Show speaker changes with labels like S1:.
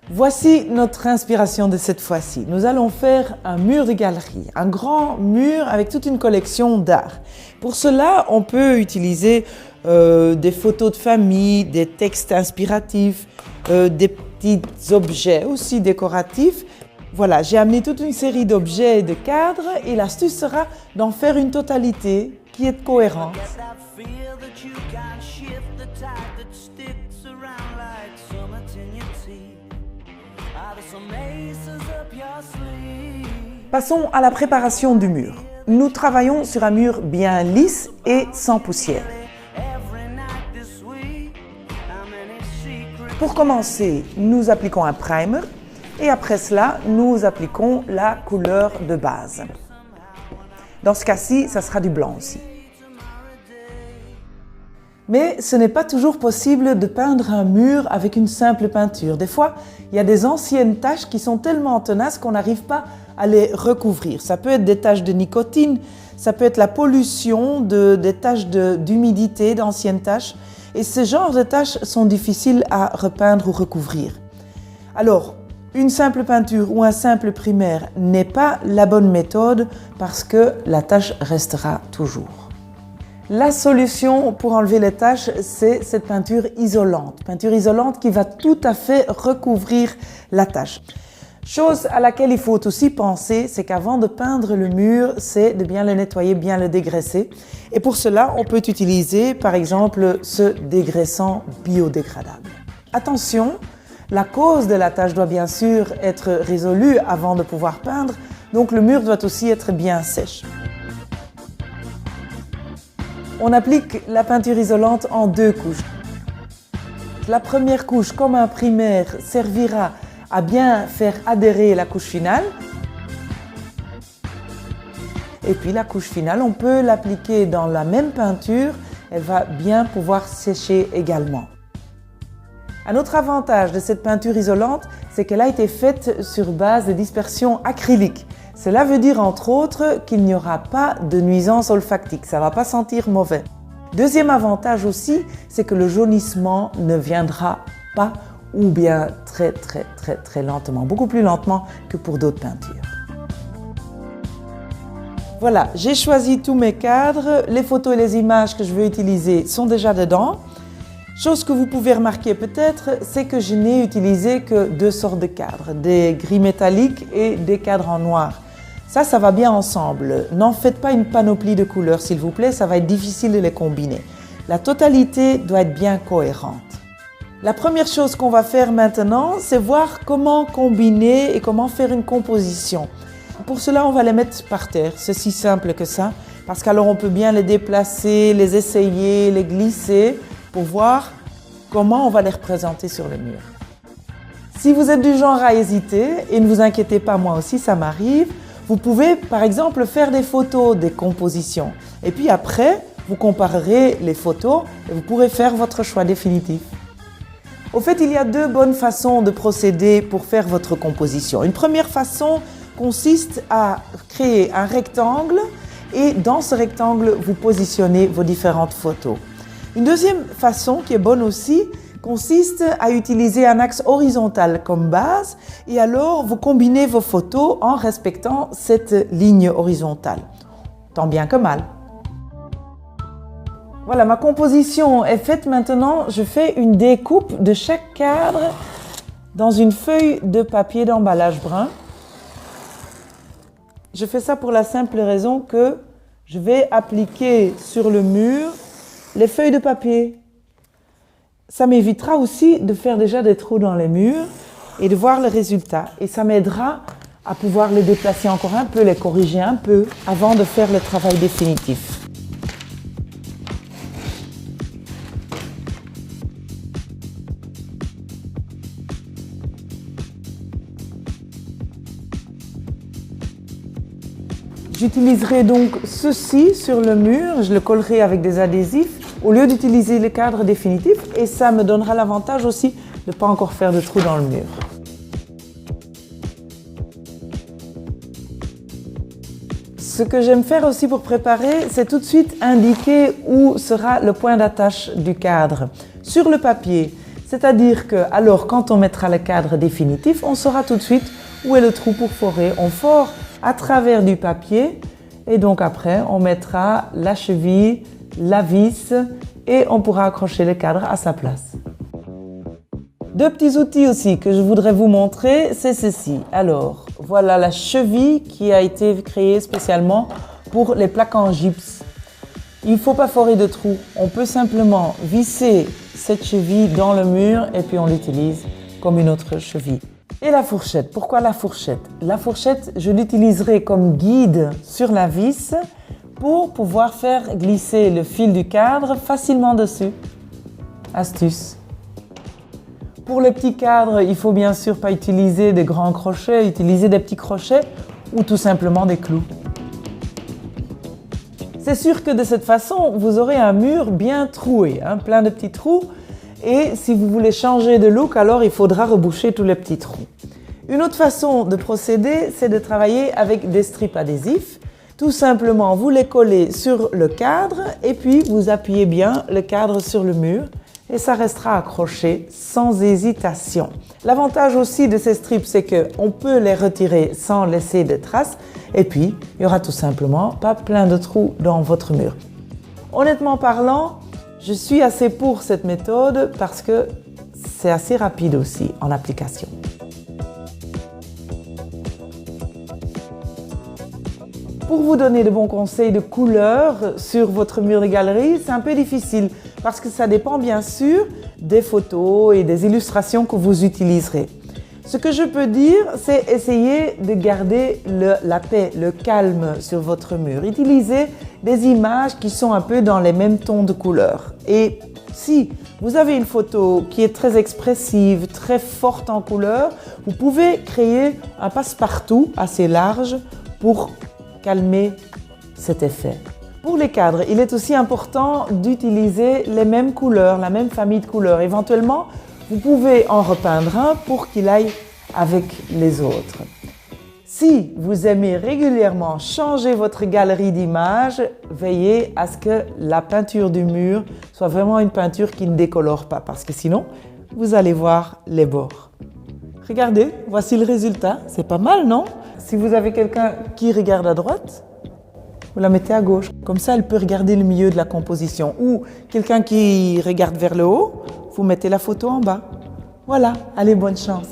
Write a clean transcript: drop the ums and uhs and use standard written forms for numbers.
S1: Voici notre inspiration de cette fois-ci. Nous allons faire un mur de galerie, un grand mur avec toute une collection d'art. Pour cela, on peut utiliser des photos de famille, des textes inspiratifs, des petits objets aussi décoratifs. Voilà, j'ai amené toute une série d'objets et de cadres et l'astuce sera d'en faire une totalité qui est cohérente. Passons à la préparation du mur. Nous travaillons sur un mur bien lisse et sans poussière. Pour commencer, nous appliquons un primer et après cela, nous appliquons la couleur de base. Dans ce cas-ci, ça sera du blanc aussi. Mais ce n'est pas toujours possible de peindre un mur avec une simple peinture. Des fois, il y a des anciennes taches qui sont tellement tenaces qu'on n'arrive pas à les recouvrir. Ça peut être des taches de nicotine, ça peut être la pollution, des taches d'humidité, d'anciennes taches. Et ce genre de taches sont difficiles à repeindre ou recouvrir. Alors, une simple peinture ou un simple primaire n'est pas la bonne méthode parce que la tache restera toujours. La solution pour enlever les taches, c'est cette peinture isolante. Peinture isolante qui va tout à fait recouvrir la tache. Chose à laquelle il faut aussi penser, c'est qu'avant de peindre le mur, c'est de bien le nettoyer, bien le dégraisser. Et pour cela, on peut utiliser par exemple ce dégraissant biodégradable. Attention, la cause de la tache doit bien sûr être résolue avant de pouvoir peindre, donc le mur doit aussi être bien sèche. On applique la peinture isolante en 2 couches. La première couche, comme un primaire, servira à bien faire adhérer la couche finale. Et puis la couche finale, on peut l'appliquer dans la même peinture, elle va bien pouvoir sécher également. Un autre avantage de cette peinture isolante, c'est qu'elle a été faite sur base de dispersion acrylique. Cela veut dire entre autres qu'il n'y aura pas de nuisance olfactique, ça ne va pas sentir mauvais. Deuxième avantage aussi, c'est que le jaunissement ne viendra pas ou bien très lentement, beaucoup plus lentement que pour d'autres peintures. Voilà, j'ai choisi tous mes cadres, les photos et les images que je veux utiliser sont déjà dedans. Chose que vous pouvez remarquer peut-être, c'est que je n'ai utilisé que 2 sortes de cadres, des gris métalliques et des cadres en noir. Ça va bien ensemble. N'en faites pas une panoplie de couleurs s'il vous plaît, ça va être difficile de les combiner. La totalité doit être bien cohérente. La première chose qu'on va faire maintenant, c'est voir comment combiner et comment faire une composition. Pour cela, on va les mettre par terre, c'est si simple que ça, parce qu'alors on peut bien les déplacer, les essayer, les glisser pour voir comment on va les représenter sur le mur. Si vous êtes du genre à hésiter, et ne vous inquiétez pas, moi aussi ça m'arrive, vous pouvez par exemple faire des photos des compositions et puis après, vous comparerez les photos et vous pourrez faire votre choix définitif. Au fait, il y a 2 bonnes façons de procéder pour faire votre composition. Une première façon consiste à créer un rectangle et dans ce rectangle, vous positionnez vos différentes photos. Une deuxième façon qui est bonne aussi consiste à utiliser un axe horizontal comme base et alors vous combinez vos photos en respectant cette ligne horizontale, tant bien que mal. Voilà, ma composition est faite maintenant. Je fais une découpe de chaque cadre dans une feuille de papier d'emballage brun. Je fais ça pour la simple raison que je vais appliquer sur le mur les feuilles de papier. Ça m'évitera aussi de faire déjà des trous dans les murs et de voir le résultat. Et ça m'aidera à pouvoir les déplacer encore un peu, les corriger un peu avant de faire le travail définitif. J'utiliserai donc ceci sur le mur, je le collerai avec des adhésifs au lieu d'utiliser le cadre définitif et ça me donnera l'avantage aussi de ne pas encore faire de trous dans le mur. Ce que j'aime faire aussi pour préparer, c'est tout de suite indiquer où sera le point d'attache du cadre. Sur le papier, C'est-à-dire que, alors, quand on mettra le cadre définitif, on saura tout de suite où est le trou pour forer. On fore à travers du papier et donc après, on mettra la cheville, la vis et on pourra accrocher le cadre à sa place. Deux petits outils aussi que je voudrais vous montrer, c'est ceci. Alors, voilà la cheville qui a été créée spécialement pour les plaques en gypse. Il ne faut pas forer de trous. On peut simplement visser cette cheville dans le mur et puis on l'utilise comme une autre cheville. Et la fourchette. Pourquoi la fourchette? La fourchette, je l'utiliserai comme guide sur la vis pour pouvoir faire glisser le fil du cadre facilement dessus. Astuce. Pour le petit cadre, il faut bien sûr pas utiliser de grands crochets, utiliser des petits crochets ou tout simplement des clous. C'est sûr que de cette façon, vous aurez un mur bien troué, plein de petits trous. Et si vous voulez changer de look, alors il faudra reboucher tous les petits trous. Une autre façon de procéder, c'est de travailler avec des strips adhésifs. Tout simplement, vous les collez sur le cadre et puis vous appuyez bien le cadre sur le mur et ça restera accroché sans hésitation. L'avantage aussi de ces strips, c'est qu'on peut les retirer sans laisser de traces et puis il n'y aura tout simplement pas plein de trous dans votre mur. Honnêtement parlant, je suis assez pour cette méthode parce que c'est assez rapide aussi en application. Pour vous donner de bons conseils de couleurs sur votre mur de galerie, c'est un peu difficile parce que ça dépend bien sûr des photos et des illustrations que vous utiliserez. Ce que je peux dire, c'est essayer de garder la paix, le calme sur votre mur. Utilisez des images qui sont un peu dans les mêmes tons de couleurs. Et si vous avez une photo qui est très expressive, très forte en couleurs, vous pouvez créer un passe-partout assez large pour calmer cet effet. Pour les cadres, il est aussi important d'utiliser les mêmes couleurs, la même famille de couleurs. Éventuellement, vous pouvez en repeindre un pour qu'il aille avec les autres. Si vous aimez régulièrement changer votre galerie d'images, veillez à ce que la peinture du mur soit vraiment une peinture qui ne décolore pas, parce que sinon, vous allez voir les bords. Regardez, voici le résultat. C'est pas mal, non? Si vous avez quelqu'un qui regarde à droite, vous la mettez à gauche. Comme ça, elle peut regarder le milieu de la composition. Ou quelqu'un qui regarde vers le haut, vous mettez la photo en bas. Voilà, allez, bonne chance.